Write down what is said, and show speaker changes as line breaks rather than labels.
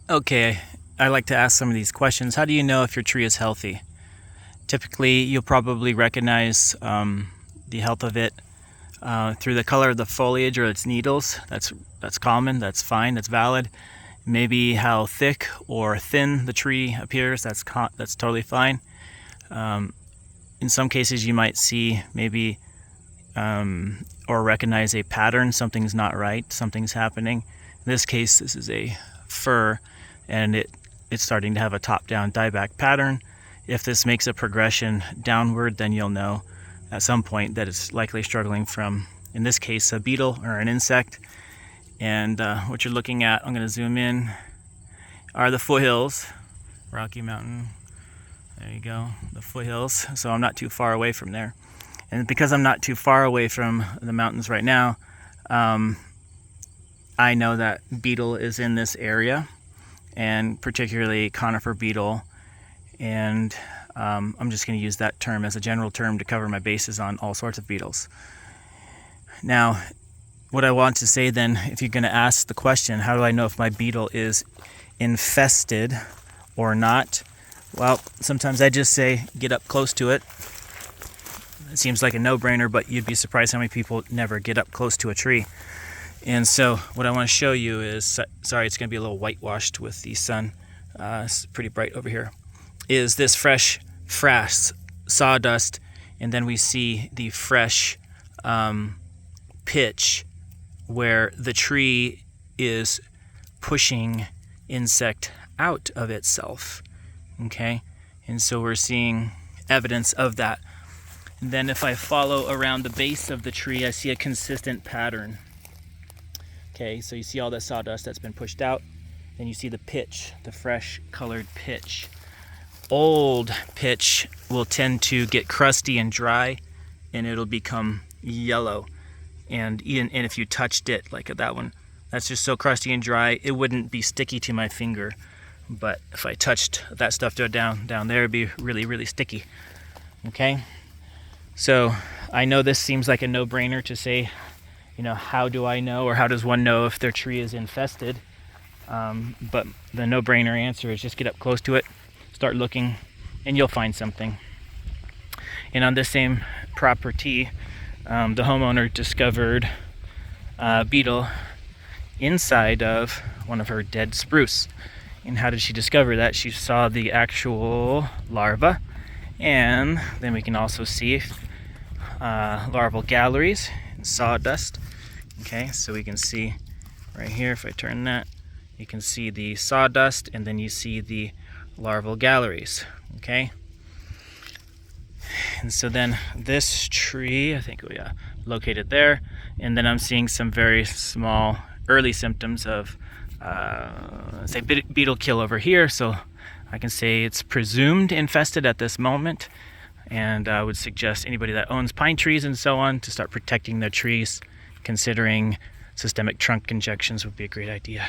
Okay, I like to ask some of these questions. How do you know if your tree is healthy? Typically, you'll probably recognize the health of it through the color of the foliage or its needles. That's common, that's fine, that's valid. Maybe how thick or thin the tree appears, that's totally fine. In some cases, you might see maybe or recognize a pattern. Something's not right, something's happening. In this case, this is a fir, and it's starting to have a top-down dieback pattern. If this makes a progression downward, then you'll know at some point that it's likely struggling from, in this case, a beetle or an insect. And what you're looking at, I'm going to zoom in, are the foothills, Rocky Mountain. There you go, the foothills. So I'm not too far away from there. And because I'm not too far away from the mountains right now, I know that beetle is in this area, and particularly Conifer Beetle. And I'm just going to use that term as a general term to cover my bases on all sorts of beetles. Now, what I want to say then, if you're going to ask the question, how do I know if my beetle is infested or not? Well, sometimes I just say, get up close to it. It seems like a no-brainer, but you'd be surprised how many people never get up close to a tree. And so what I want to show you is, sorry, it's going to be a little whitewashed with the sun. It's pretty bright over here. Is this fresh sawdust, and then we see the fresh pitch where the tree is pushing insect out of itself. Okay, and so we're seeing evidence of that. And then if I follow around the base of the tree, I see a consistent pattern. Okay, so you see all that sawdust that's been pushed out. Then you see the pitch, the fresh colored pitch. Old pitch will tend to get crusty and dry, and it'll become yellow. And if you touched it, like that one, that's just so crusty and dry, it wouldn't be sticky to my finger. But if I touched that stuff down there, it'd be really, really sticky. Okay? So I know this seems like a no-brainer to say, how do I know, or how does one know if their tree is infested? But the no-brainer answer is just get up close to it, start looking, and you'll find something. And on this same property, the homeowner discovered a beetle inside of one of her dead spruce. And how did she discover that? She saw the actual larva, and then we can also see larval galleries and sawdust. Okay, so we can see right here, if I turn that, you can see the sawdust, and then you see the larval galleries. Okay, and so then this tree, I think located there, and then I'm seeing some very small early symptoms of say beetle kill over here, so I can say it's presumed infested at this moment. And I would suggest anybody that owns pine trees and so on to start protecting their trees, considering systemic trunk injections would be a great idea.